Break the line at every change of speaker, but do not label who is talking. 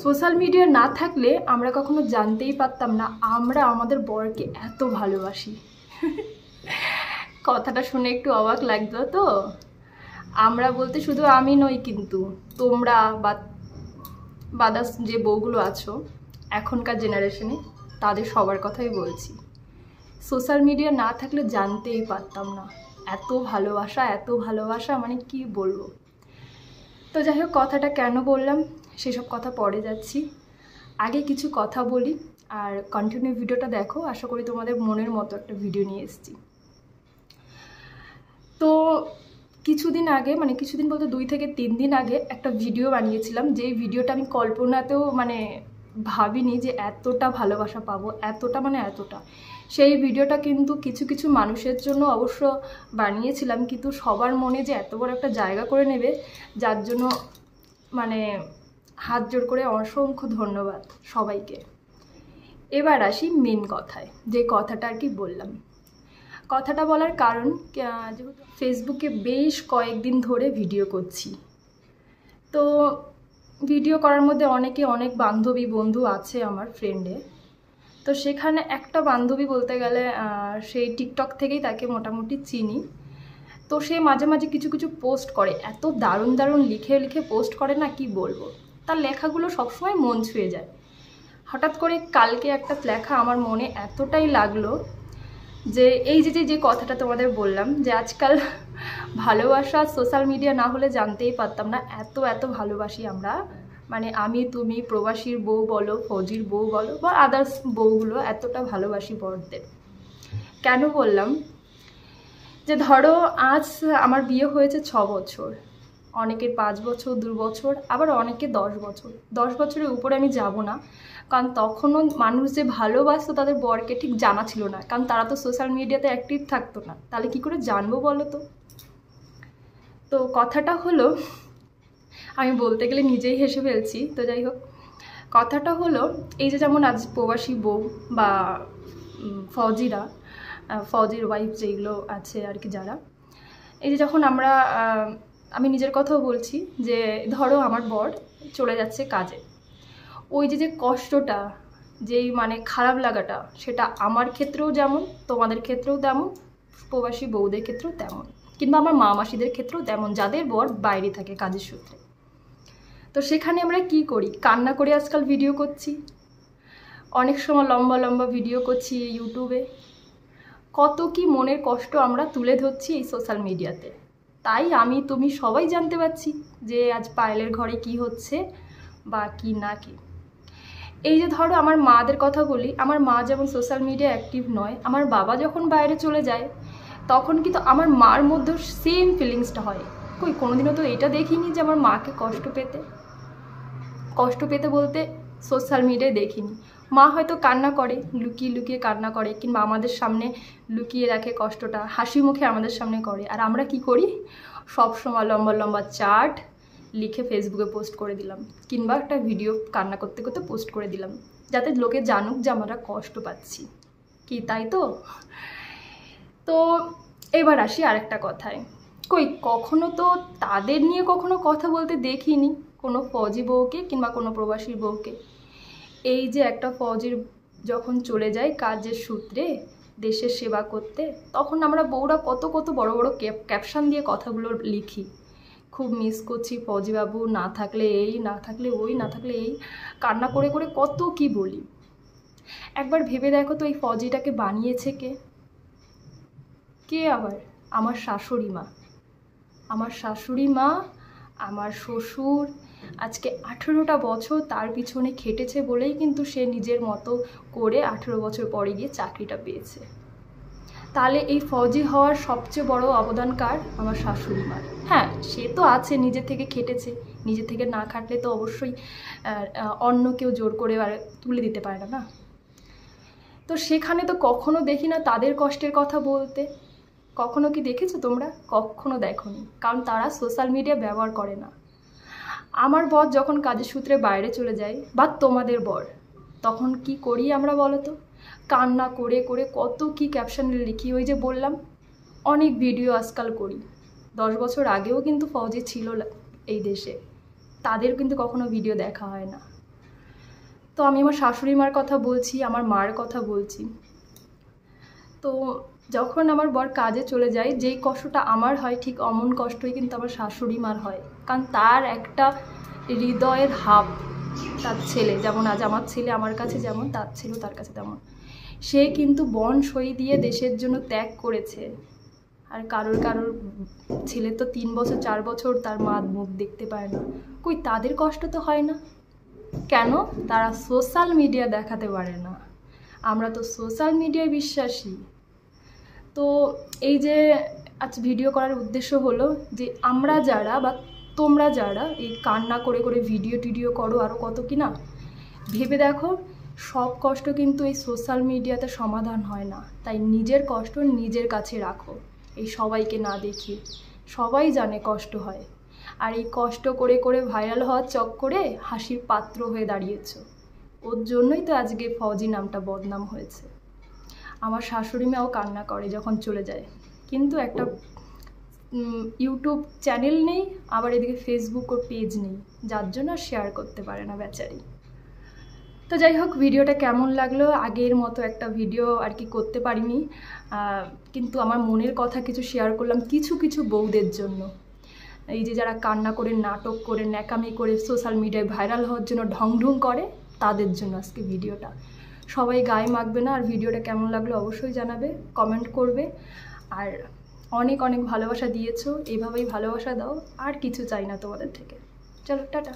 Social media না থাকলে আমরা কখনো জানতেই পারতাম না আমরা আমাদের বরকে এত ভালোবাসি। কথাটা শুনে একটু অবাক লাগতো তো। আমরা বলতে শুধু আমি নই, কিন্তু তোমরা বা বাদাস যে বউগুলো আছো এখনকার জেনারেশনে, তাদের সবার কথাই বলছি। সোশ্যাল মিডিয়া না থাকলে জানতেই পারতাম না এত ভালোবাসা, এত ভালোবাসা মানে কি বলবো। তো যাই হোক, কথাটা কেন বললাম সেসব কথা পরে যাচ্ছি। আগে কিছু কথা বলি আর কন্টিনিউ ভিডিওটা দেখো। আশা করি তোমাদের মনের মতো একটা ভিডিও নিয়ে এসেছি। তো কিছুদিন আগে, মানে কিছুদিন বলতে 2 থেকে 3 দিন আগে একটা ভিডিও বানিয়েছিলাম, যেই ভিডিওটা আমি কল্পনাতেও ভাবিনি যে এতটা ভালোবাসা পাবো, এতটা এতটা। সেই ভিডিওটা কিন্তু কিছু কিছু মানুষের জন্য অবশ্য বানিয়েছিলাম, কিন্তু সবার মনে যে এত বড় একটা জায়গা করে নেবে, যার জন্য হাত জোড় করে অসংখ্য ধন্যবাদ সবাইকে। এবার আসি মেন কথায়, যে কথাটা আর কি বললাম। কথাটা বলার কারণ, যেহেতু ফেসবুকে বেশ কয়েকদিন ধরে ভিডিও করছি, তো ভিডিও করার মধ্যে অনেক বান্ধবী বন্ধু আছে আমার ফ্রেন্ডে। তো সেখানে একটা বান্ধবী বলতে গেলে সেই টিকটক থেকেই তাকে মোটামুটি চিনি। তো সে মাঝে মাঝে কিছু কিছু পোস্ট করে, এত দারুণ দারুণ লিখে লিখে পোস্ট করে না, কি বলবো। তার লেখাগুলো সবসময় মন ছুঁয়ে যায়। হঠাৎ করে কালকে একটা লেখা আমার মনে এতটাই লাগলো যে এই যে কথাটা তোমাদের বললাম, যে আজকাল ভালোবাসা সোশ্যাল মিডিয়া না হলে জানতেই পারতাম না এত ভালোবাসি আমরা। আমি, তুমি, প্রবাসীর বউ বলো, ফৌজির বউ বলো, বা আদার্স বউগুলো এতটা ভালোবাসি বরদের। কেন বললাম, যে ধরো আজ আমার বিয়ে হয়েছে 6 বছর, অনেকের 5 বছর, 2 বছর, আবার অনেকে 10 বছর। 10 বছরের উপরে আমি যাব না, কারণ তখনও মানুষ যে ভালোবাসতো তাদের বরকে ঠিক জানা ছিল না, কারণ তারা তো সোশ্যাল মিডিয়াতে অ্যাক্টিভ থাকতো না। তাহলে কি করে জানবো বলো তো। তো কথাটা হলো, আমি বলতে গেলে নিজেই হেসে ফেলছি। তো যাই হোক, কথাটা হলো এই যে যেমন আজ প্রবাসী বউ বা ফৌজিরা, ফৌজির ওয়াইফ যেগুলো আছে আর কি, যারা এই যে যখন আমি নিজের কথাও বলছি, যে ধরো আমার বর চলে যাচ্ছে কাজে, ওই যে কষ্টটা, যেই খারাপ লাগাটা, সেটা আমার ক্ষেত্রেও যেমন, তোমাদের ক্ষেত্রেও তেমন, প্রবাসী বউদের ক্ষেত্রেও তেমন, কিংবা আমার মা মাসিদের ক্ষেত্রেও তেমন, যাদের বর বাইরে থাকে কাজের সূত্রে। তো সেখানে আমরা কি করি, কান্না করে আজকাল ভিডিও করছি, অনেক সময় লম্বা লম্বা ভিডিও করছি ইউটিউবে। কত কি মনের কষ্ট আমরা তুলে ধরছি এই সোশ্যাল মিডিয়াতে। তাই আমি, তুমি সবাই জানতে পারছি যে আজ পায়েলের ঘরে কি হচ্ছে বা কি না কি। এই যে ধরো আমার মাদের কথা বলি, আমার মা যেমন সোশ্যাল মিডিয়া অ্যাক্টিভ নয়, আমার বাবা যখন বাইরে চলে যায় তখন কিন্তু আমার মার মধ্যেও সেম ফিলিংসটা হয়। কোনোদিনও তো এটা দেখিনি যে আমার মাকে কষ্ট পেতে বলতে সোশ্যাল মিডিয়ায় দেখিনি। মা হয়তো কান্না করে, লুকিয়ে লুকিয়ে কান্না করে, কিংবা আমাদের সামনে লুকিয়ে রাখে কষ্টটা, হাসি মুখে আমাদের সামনে করে। আর আমরা কি করি, সবসময় লম্বা লম্বা চার্ট লিখে ফেসবুকে পোস্ট করে দিলাম, কিংবা একটা ভিডিও কান্না করতে করতে পোস্ট করে দিলাম, যাতে লোকে জানুক যে আমরা কষ্ট পাচ্ছি। কি তাই তো? তো এবার আসি আরেকটা কথায়। কখনো তো তাদের নিয়ে কখনো কথা বলতে দেখিনি, কোনো ফৌজি বউকে কিংবা কোনো প্রবাসীর বউকে। এই যে একটা ফৌজির যখন চলে যায় কাজের সূত্রে দেশের সেবা করতে, তখন আমরা বউরা কত বড় বড় ক্যাপশন দিয়ে কথাগুলো লিখি, খুব মিস করছি ফৌজি বাবু, না থাকলে এই, না থাকলে ওই, না থাকলে এই, কান্না করে করে কত কি বলি। একবার ভেবে দেখো তো, এই ফৌজিটাকে বানিয়েছে কে? আবার আমার শাশুড়ি মা। আমার শ্বশুর আজকে 18টা বছর তার পিছনে খেটেছে বলেই কিন্তু সে নিজের মতো করে 18 বছর পরে গিয়ে চাকরিটা পেয়েছে। তাহলে এই ফৌজি হওয়ার সবচেয়ে বড় অবদান কার? আমার শাশুড়ি মার। হ্যাঁ, সে তো আছে, নিজে থেকে খেটেছে, নিজে থেকে না খাটলে তো অবশ্যই অন্য কেউ জোর করে তুলে দিতে পারে না। তো সেখানে তো কখনো দেখি না তাদের কষ্টের কথা বলতে। কখনো কি দেখেছো তোমরা? কখনো দেখোনি, কারণ তারা সোশ্যাল মিডিয়া ব্যবহার করে না। আমার বর যখন কাজের সূত্রে বাইরে চলে যায়, বা তোমাদের বর, তখন কি করি আমরা বলো তো? কান্না করে করে কত কি ক্যাপশন লিখি। ওই যে বললাম, অনেক ভিডিও আজকাল করি। 10 বছর আগেও কিন্তু ফৌজি ছিল এই দেশে, তাদের কিন্তু কখনো ভিডিও দেখা হয় না। তো আমি আমার শাশুড়ি মার কথা বলছি, আমার মার কথা বলছি। তো যখন আমার বর কাজে চলে যায়, যেই কষ্টটা আমার হয় ঠিক অমন কষ্টই কিন্তু আমার শাশুড়ি মার হয়। কারণ তার একটা হৃদয়ের হাব, তার ছেলে যেমন আজ আমার ছেলে আমার কাছে যেমন, তার ছিল তার কাছে তেমন। সে কিন্তু বন সই দিয়ে দেশের জন্য ত্যাগ করেছে। আর কারোর ছেলে তো 3 বছর 4 বছর তার মা মুখ দেখতে পায় না, কই তাদের কষ্ট তো হয় না কেন? তারা সোশ্যাল মিডিয়া দেখাতে পারে না। আমরা তো সোশ্যাল মিডিয়ায় বিশ্বাসী। তো এই যে আজ ভিডিও করার উদ্দেশ্য হলো যে আমরা যারা বা তোমরা যারা এই কান্না করে করে ভিডিও করো আরও কত কি না, ভেবে দেখো সব কষ্ট কিন্তু এই সোশ্যাল মিডিয়াতে সমাধান হয় না। তাই নিজের কষ্ট নিজের কাছে রাখো, এই সবাইকে না দেখিয়ে। সবাই জানে কষ্ট হয়, আর এই কষ্ট করে করে ভাইরাল হওয়ার চক্করে হাসির পাত্র হয়ে দাঁড়িয়েছ। ওর জন্যই তো আজকে ফৌজি নামটা বদনাম হয়েছে। আমার শাশুড়ি মাও কান্না করে যখন চলে যায়, কিন্তু একটা ইউটিউব চ্যানেল নেই, আবার এদিকে ফেসবুক ও পেজ নেই, যার জন্য শেয়ার করতে পারে না বেচারি। তো যাই হোক, ভিডিওটা কেমন লাগলো? আগের মতো একটা ভিডিও আর কি করতে পারিনি, কিন্তু আমার মনের কথা কিছু শেয়ার করলাম কিছু কিছু বউদের জন্য। এই যে যারা কান্না করে, নাটক করে, ন্যাকামি করে সোশ্যাল মিডিয়ায় ভাইরাল হওয়ার জন্য ঢং করে, তাদের জন্য আজকে ভিডিওটা। সবাই গায়ে মাখবে না। আর ভিডিওটা কেমন লাগলো অবশ্যই জানাবে, কমেন্ট করবে। আর অনেক অনেক ভালোবাসা দিয়েছো, এভাবেই ভালোবাসা দাও। আর কিছু চাই না তোমাদের থেকে। চলো টাটা।